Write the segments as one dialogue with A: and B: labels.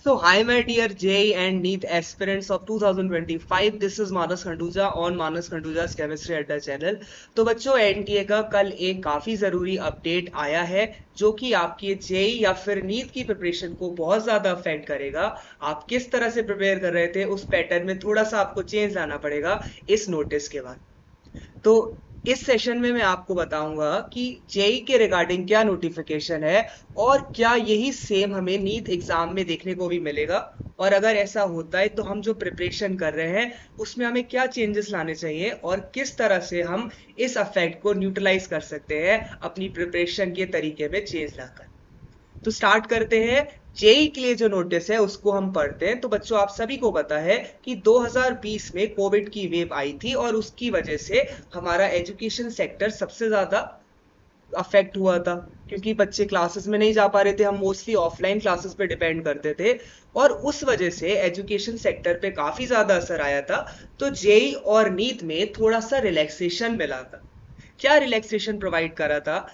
A: So, hi, my dear JEE and NEET aspirants of 2025. This is Manas Khanduja on Manas Khanduja's Chemistry Adda channel. तो बच्चों NTA का कल एक काफी जरूरी अपडेट आया है जो कि आपकी जेई या फिर नीट की प्रिपरेशन को बहुत ज्यादा अफेक्ट करेगा। आप किस तरह से प्रिपेयर कर रहे थे उस पैटर्न में थोड़ा सा आपको चेंज लाना पड़ेगा इस नोटिस के बाद। तो इस सेशन में मैं आपको बताऊंगा कि जेई के रिगार्डिंग क्या नोटिफिकेशन है और क्या यही सेम हमें नीट एग्जाम में देखने को भी मिलेगा, और अगर ऐसा होता है तो हम जो प्रिपरेशन कर रहे हैं उसमें हमें क्या चेंजेस लाने चाहिए और किस तरह से हम इस अफेक्ट को न्यूट्रलाइज कर सकते हैं अपनी प्रिपरेशन के तरीके में चेंज लाकर। तो स्टार्ट करते हैं। जेई के लिए जो नोटिस है उसको हम पढ़ते हैं। तो बच्चों आप सभी को पता है कि 2020 में कोविड की वेव आई थी और उसकी वजह से हमारा एजुकेशन सेक्टर सबसे ज्यादा अफेक्ट हुआ था, क्योंकि बच्चे क्लासेस में नहीं जा पा रहे थे। हम मोस्टली ऑफलाइन क्लासेस पे डिपेंड करते थे और उस वजह से एजुकेशन सेक्टर पे काफी ज्यादा असर आया था। तो जेई और नीट में थोड़ा सा रिलैक्सेशन मिला था। क्या रिलैक्सेशन प्रोवाइड करा था?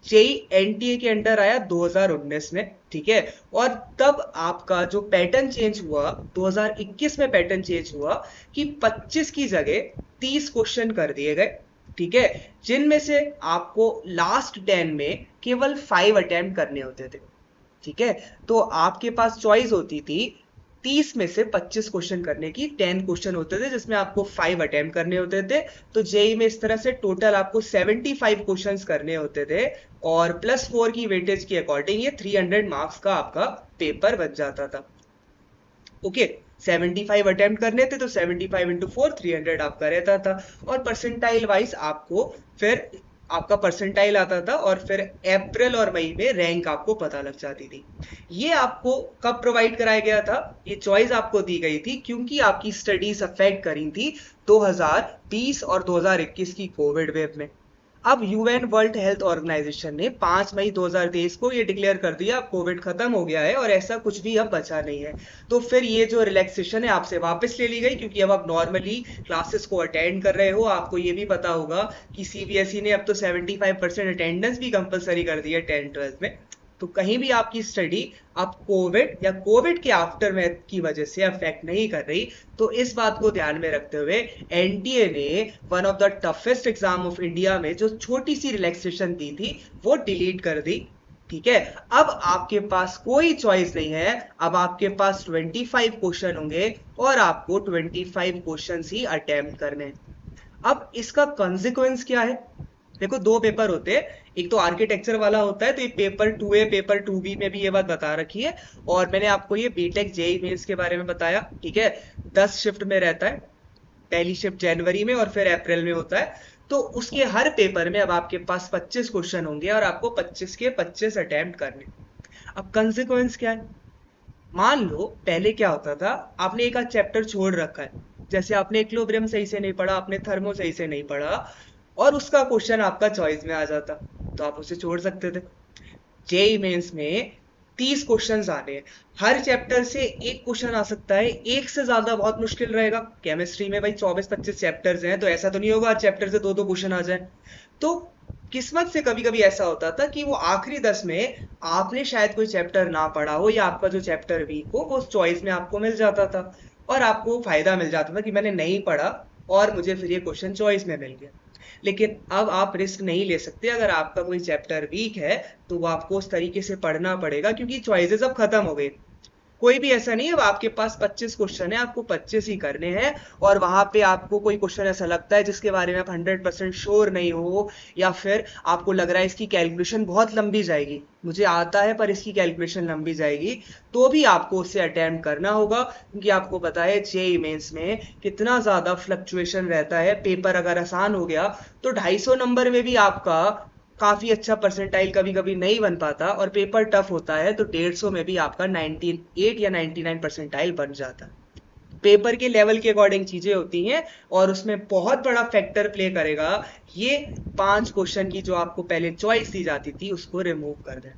A: जेई एनटीए के अंडर आया 2019 में, ठीक है। और तब आपका जो पैटर्न चेंज हुआ 2021 में, पैटर्न चेंज हुआ कि 25 की जगह 30 क्वेश्चन कर दिए गए, ठीक है, जिनमें से आपको लास्ट 10 में केवल 5 अटेम्प्ट करने होते थे, ठीक है। तो आपके पास चॉइस होती थी 30 में से 25 क्वेश्चन करने की। 10 क्वेश्चन होते थे जिसमें आपको 5 अटेम्प्ट करने होते थे। तो जेई में इस तरह से टोटल आपको 75 क्वेश्चंस करने होते थे और +4 की वेटेज के अकॉर्डिंग ये 300 मार्क्स का आपका पेपर बन जाता था। ओके, 75 अटेम्प्ट करने थे तो 75 इंटू 4 300 आपका रहता था। और परसेंटाइल वाइज आपको फिर आपका परसेंटाइल आता था और फिर अप्रैल और मई में रैंक आपको पता लग जाती थी। ये आपको कब प्रोवाइड कराया गया था? ये चॉइस आपको दी गई थी क्योंकि आपकी स्टडीज अफेक्ट करी थी 2020 और 2021 की कोविड वेव में। अब यूएन वर्ल्ड हेल्थ ऑर्गेनाइजेशन ने 5 मई 2023 को ये डिक्लेयर कर दिया अब कोविड खत्म हो गया है और ऐसा कुछ भी अब बचा नहीं है। तो फिर ये जो रिलैक्सेशन है आपसे वापस ले ली गई, क्योंकि अब आप नॉर्मली क्लासेस को अटेंड कर रहे हो। आपको ये भी पता होगा कि सीबीएसई ने अब तो 75% अटेंडेंस भी कंपलसरी कर दी है 10-12 में। तो कहीं भी आपकी स्टडी अब कोविड या कोविड के आफ्टर मैथ की वजह से अफेक्ट नहीं कर रही। तो इस बात को ध्यान में रखते हुए एनटीए ने one of the toughest exam of India में जो छोटी सी रिलैक्सेशन दी थी वो डिलीट कर दी, ठीक है। अब आपके पास कोई चॉइस नहीं है। अब आपके पास 25 क्वेश्चन होंगे और आपको 25 क्वेश्चन ही अटेम्प्ट करने हैं। अब इसका कॉन्सिक्वेंस क्या है? देखो, दो पेपर होते हैं, एक तो आर्किटेक्चर वाला होता है, तो ये पेपर 2A पेपर 2B में भी ये बात बता रखी है। और मैंने आपको ये बीटेक जेई मेंस के बारे में बताया, ठीक है। 10 शिफ्ट में रहता है, पहली शिफ्ट जनवरी में और फिर अप्रैल में होता है। तो उसके हर पेपर में अब आपके पास 25 क्वेश्चन होंगे और आपको 25 के 25 अटेम्प्ट करने। अब कंसिक्वेंस क्या है? मान लो पहले क्या होता था, आपने एक आध चैप्टर छोड़ रखा है, जैसे आपने इक्विलिब्रियम सही से नहीं पढ़ा, आपने थर्मो सही से नहीं पढ़ा, और उसका क्वेश्चन आपका चॉइस में आ जाता, तो आप उसे छोड़ सकते थे। जेई मेंस में 30 क्वेश्चंस आने हैं, हर चैप्टर से एक क्वेश्चन आ सकता है, एक से ज्यादा बहुत मुश्किल रहेगा। केमिस्ट्री में भाई 24-25 चैप्टर्स हैं, तो ऐसा तो नहीं होगा चैप्टर से 2-2 क्वेश्चन आ जाए। तो किस्मत से कभी कभी ऐसा होता था कि वो आखिरी 10 में आपने शायद कोई चैप्टर ना पढ़ा हो या आपका जो चैप्टर वीक हो वो चॉइस में आपको मिल जाता था और आपको फायदा मिल जाता था कि मैंने नहीं पढ़ा और मुझे फिर ये क्वेश्चन चॉइस में मिल गया। लेकिन अब आप रिस्क नहीं ले सकते। अगर आपका कोई चैप्टर वीक है तो वो आपको उस तरीके से पढ़ना पड़ेगा, क्योंकि चॉइसेस अब खत्म हो गई। कोई भी ऐसा नहीं है, अब आपके पास 25 क्वेश्चन है, आपको 25 ही करने हैं। और वहां पे आपको कोई क्वेश्चन ऐसा लगता है जिसके बारे में आप 100% श्योर नहीं हो, या फिर आपको लग रहा है इसकी कैलकुलेशन बहुत लंबी जाएगी, मुझे आता है पर इसकी कैलकुलेशन लंबी जाएगी, तो भी आपको उसे अटेम्प्ट करना होगा। क्योंकि आपको पता है जेईई मेंस में कितना ज्यादा फ्लक्चुएशन रहता है। पेपर अगर आसान हो गया तो 250 नंबर में भी आपका काफी अच्छा परसेंटाइल कभी कभी नहीं बन पाता, और पेपर टफ होता है तो 150 में भी आपका 98 या 99 परसेंटाइल बन जाता है। पेपर के लेवल के अकॉर्डिंग चीजें होती हैं और उसमें बहुत बड़ा फैक्टर प्ले करेगा ये 5 क्वेश्चन की जो आपको पहले चॉइस दी जाती थी उसको रिमूव कर दें।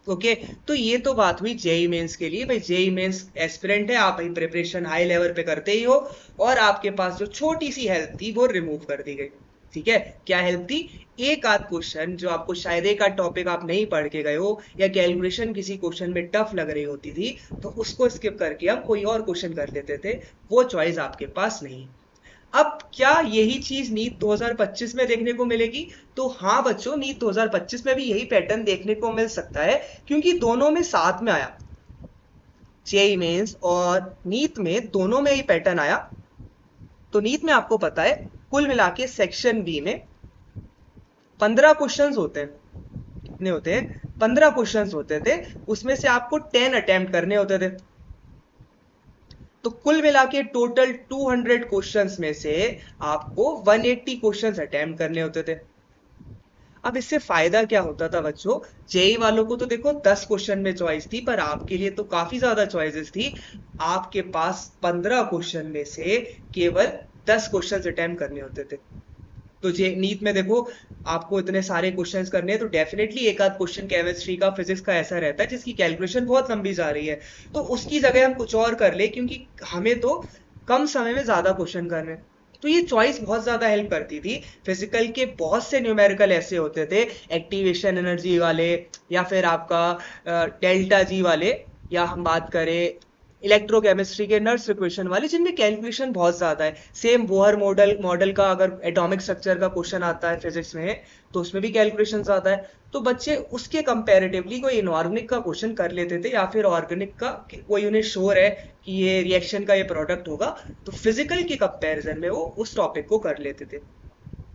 A: ओके, तो ये तो बात हुई जेई मेंस के लिए। भाई जेई मेंस एस्पिरेंट है, आप भाई प्रिपरेशन हाई लेवल पे करते ही हो और आपके पास जो छोटी सी हेल्प थी वो रिमूव कर दी गई, ठीक है। क्या हेल्प थी? एक आध क्वेश्चन जो आपको शायद एक आध टॉपिक आप नहीं पढ़ के गए हो या कैलकुलेशन किसी क्वेश्चन में टफ लग रही होती थी तो उसको स्किप करके हम कोई और क्वेश्चन कर लेते थे, वो चॉइस आपके पास नहीं। अब क्या यही चीज नीट 2025 में देखने को मिलेगी? तो हाँ बच्चों, नीट 2025 में भी यही पैटर्न देखने को मिल सकता है, क्योंकि दोनों में साथ में आया, जेईई मेंस और नीट में दोनों में ही पैटर्न आया। तो नीट में आपको पता है कुल मिला के सेक्शन बी में 15 क्वेश्चंस होते हैं। कितने होते हैं? 15 क्वेश्चंस होते थे, उसमें से आपको 10 अटेम्प्ट करने होते थे। तो कुल मिला के टोटल 200 क्वेश्चंस में से आपको 180 क्वेश्चंस अटेम्प्ट करने होते थे। अब इससे फायदा क्या होता था बच्चों? जेई वालों को तो देखो 10 क्वेश्चन में चॉइस थी, पर आपके लिए तो काफी ज्यादा चॉइसेस थी। आपके पास 15 क्वेश्चन में से केवल 10 क्वेश्चन अटेम्प्ट करने होते थे। तो जे नीट में देखो आपको इतने सारे क्वेश्चंस करने हैं, तो डेफिनेटली एक आध क्वेश्चन केमिस्ट्री का, फिजिक्स का ऐसा रहता है जिसकी कैलकुलेशन बहुत लंबी जा रही है, तो उसकी जगह हम कुछ और कर ले, क्योंकि हमें तो कम समय में ज्यादा क्वेश्चन करने हैं। तो ये चॉइस बहुत ज्यादा हेल्प करती थी। फिजिकल के बहुत से न्यूमेरिकल ऐसे होते थे, एक्टिवेशन एनर्जी वाले, या फिर आपका डेल्टा जी वाले, या हम बात करें इलेक्ट्रोकेमिस्ट्री के नर्स इक्वेशन वाले, जिनमें कैलकुलेशन बहुत ज्यादा है। सेम बोहर मॉडल का अगर एटॉमिक स्ट्रक्चर का क्वेश्चन आता है फिजिक्स में, तो उसमें भी कैलकुलेशन ज्यादा है। तो बच्चे उसके कंपैरेटिवली कोई इनऑर्गेनिक का क्वेश्चन कर लेते थे, या फिर ऑर्गेनिक का कोई उन्हें श्योर है कि ये रिएक्शन का ये प्रोडक्ट होगा, तो फिजिकल के कंपैरिजन में वो उस टॉपिक को कर लेते थे।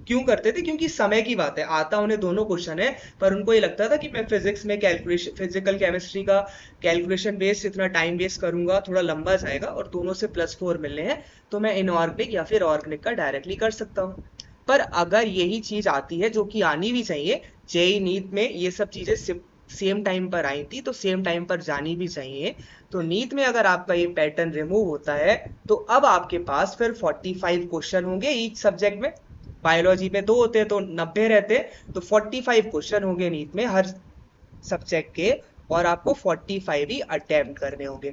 A: क्यों करते थे? क्योंकि समय की बात है, आता उन्हें दोनों क्वेश्चन है, पर उनको ये लगता था कि मैं फिजिक्स में कैलकुलेशन, फिजिकल केमिस्ट्री का कैलकुलेशन बेस्ड इतना टाइम वेस्ट करूंगा, थोड़ा लंबा जाएगा, और दोनों से +4 मिलने हैं, तो मैं इनऑर्गेनिक या फिर ऑर्गेनिक का डायरेक्टली कर सकता हूँ। पर अगर यही चीज आती है, जो कि आनी भी चाहिए, जेईई नीट में ये सब चीजें सेम टाइम पर आई थी, तो सेम टाइम पर जानी भी चाहिए। तो नीट में अगर आपका ये पैटर्न रिमूव होता है, तो अब आपके पास फिर 45 क्वेश्चन होंगे ईच सब्जेक्ट में। बायोलॉजी में 2 होते हैं तो 90 रहते हैं, तो 45 क्वेश्चन होंगे नीट में हर सब्जेक्ट के, और आपको 45 ही अटेम्प्ट करने होंगे।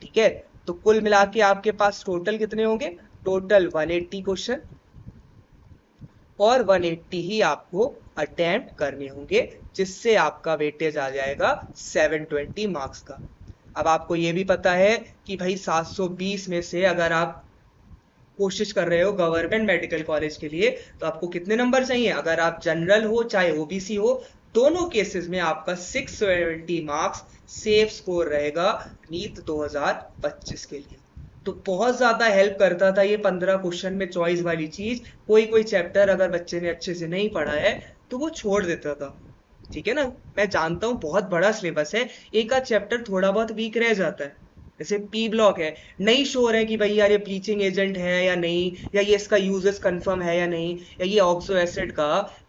A: ठीक है, तो कुल मिला के आपके पास टोटल कितने होंगे? टोटल 180 क्वेश्चन, और 180 ही आपको अटेम्प्ट करने होंगे, जिससे आपका वेटेज आ जाएगा 720 मार्क्स का। अब आपको ये भी पता है कि भाई 720 में से अगर आप कोशिश कर रहे हो गवर्नमेंट मेडिकल कॉलेज के लिए, तो आपको कितने नंबर चाहिए? अगर आप जनरल हो चाहे ओबीसी हो, दोनों केसेस में आपका 670 मार्क्स सेफ स्कोर रहेगा नीट 2025 के लिए। तो बहुत ज्यादा हेल्प करता था ये 15 क्वेश्चन में चॉइस वाली चीज। कोई कोई चैप्टर अगर बच्चे ने अच्छे से नहीं पढ़ा है तो वो छोड़ देता था। ठीक है ना, मैं जानता हूँ बहुत बड़ा सिलेबस है, एक आध चैप्टर थोड़ा बहुत वीक रह जाता है। जैसे पी ब्लॉक है, नहीं श्योर है कि भाई यार ये ब्लीचिंग एजेंट है या नहीं, या ये इसका यूजेस कंफर्म है या नहीं, या ये ऑक्सो एसिड का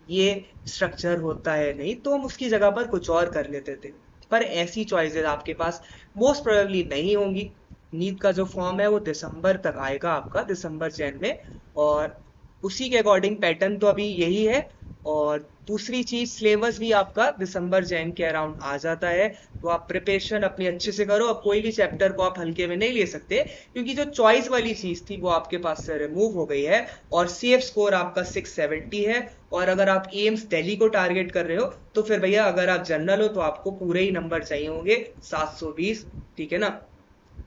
A: ये स्ट्रक्चर होता है नहीं, तो हम उसकी जगह पर कुछ और कर लेते थे। पर ऐसी चॉइसेस आपके पास मोस्ट प्रोबेबली नहीं होंगी। नीट का जो फॉर्म है वो दिसंबर तक आएगा आपका, दिसंबर जैन में, और उसी के अकॉर्डिंग पैटर्न तो अभी यही है। और दूसरी चीज, सिलेबस भी आपका दिसंबर जैन के अराउंड आ जाता है, तो आप प्रिपरेशन अपनी अच्छे से करो। अब कोई भी चैप्टर को आप हल्के में नहीं ले सकते, क्योंकि जो चॉइस वाली चीज थी वो आपके पास से रिमूव हो गई है, और सेफ स्कोर आपका 670 है। और अगर आप एम्स दिल्ली को टारगेट कर रहे हो, तो फिर भैया अगर आप जनरल हो तो आपको पूरे ही नंबर चाहिए होंगे 720। ठीक है ना,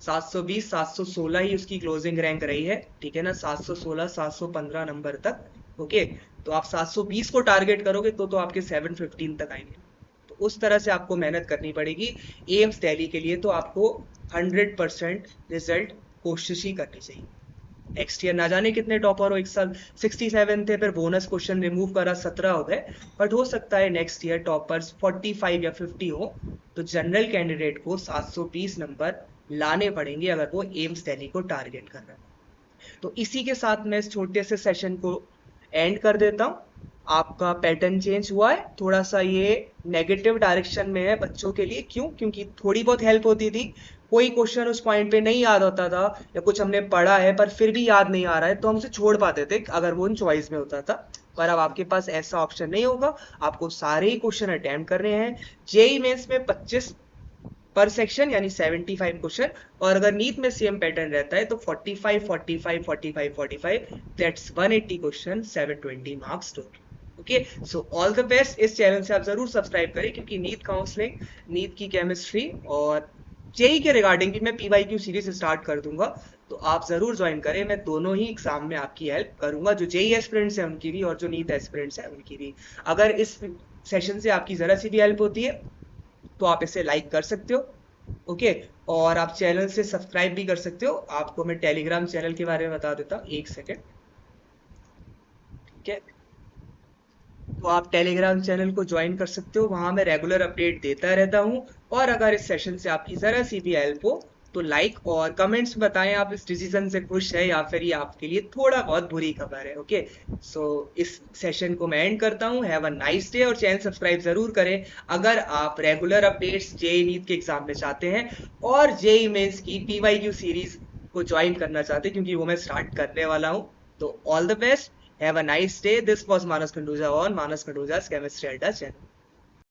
A: 720 716 ही उसकी क्लोजिंग रैंक रही है। ठीक है ना, 716 715 नंबर तक। ओके, तो आप 720 को टारगेट करोगे तो आपके 715 तक आएंगे। तो उस तरह से आपको मेहनत करनी पड़ेगी एम्स दिल्ली के लिए। तो आपको 100% रिजल्ट कोशिश ही करनी चाहिए। नेक्स्ट ईयर ना जाने कितने टॉपर हो, एक साल 67 थे, फिर बोनस क्वेश्चन रिमूव करा 17 हो गए, बट हो सकता है नेक्स्ट ईयर टॉपर्स 45 या 50 हो। तो जनरल कैंडिडेट को 720 नंबर लाने पड़ेंगे अगर वो एम्स दिल्ली को टारगेट कर रहा है। तो इसी के साथ मैं इस छोटे से सेशन को एंड कर देता हूँ। आपका पैटर्न चेंज हुआ है, थोड़ा सा ये नेगेटिव डायरेक्शन में है बच्चों के लिए। क्यों? क्योंकि थोड़ी बहुत हेल्प होती थी, कोई क्वेश्चन उस पॉइंट पे नहीं याद होता था, या कुछ हमने पढ़ा है पर फिर भी याद नहीं आ रहा है, तो हम उसे छोड़ पाते थे अगर वो उन चॉइस में होता था। पर अब आपके पास ऐसा ऑप्शन नहीं होगा, आपको सारे ही क्वेश्चन अटेम्प्ट करने हैं। जेईई मेंस में 25 पर सेक्शन यानी 75 क्वेश्चन, और अगर नीट में सेम पैटर्न रहता है तो 45 45 45 45, that's 180 question, 720 marks total. Okay, so all the best. इस चैनल से आप जरूर सब्सक्राइब करें, क्योंकि नीट काउंसलिंग, नीट की केमिस्ट्री और जेई के रिगार्डिंग भी मैं पीवाईक्यू सीरीज स्टार्ट कर दूंगा, तो आप जरूर ज्वाइन करें। मैं दोनों ही एग्जाम में आपकी हेल्प करूंगा, जो जेई एस्पिरेंट्स हैं उनकी भी और जो नीट एस्पिरेंट्स हैं उनकी भी। अगर इस सेशन से आपकी जरा सी भी हेल्प होती है तो आप इसे लाइक कर सकते हो, ओके। और आप चैनल से सब्सक्राइब भी कर सकते हो। आपको मैं टेलीग्राम चैनल के बारे में बता देता हूँ, एक सेकेंड, ठीक है। तो आप टेलीग्राम चैनल को ज्वाइन कर सकते हो, वहां मैं रेगुलर अपडेट देता रहता हूँ। और अगर इस सेशन से आपकी जरा सी भी हेल्प हो तो लाइक और कमेंट्स में बताएं आप इस डिसीजन से खुश है या फिर ये आपके लिए थोड़ा बहुत बुरी खबर है, ओके। सो इस सेशन को मैं एंड करता हूँ। हैव अ नाइस डे, और चैनल सब्सक्राइब जरूर करें अगर आप रेगुलर अपडेट्स जेई नीट के एग्जाम में चाहते हैं और जेई मेंस की पीवाईक्यू सीरीज को ज्वाइन करना चाहते हैं, क्योंकि वो मैं स्टार्ट करने वाला हूँ। तो all the best, have a nice day. This was Manas Kanduja on Manas Kanduja's Chemistry Adda channel.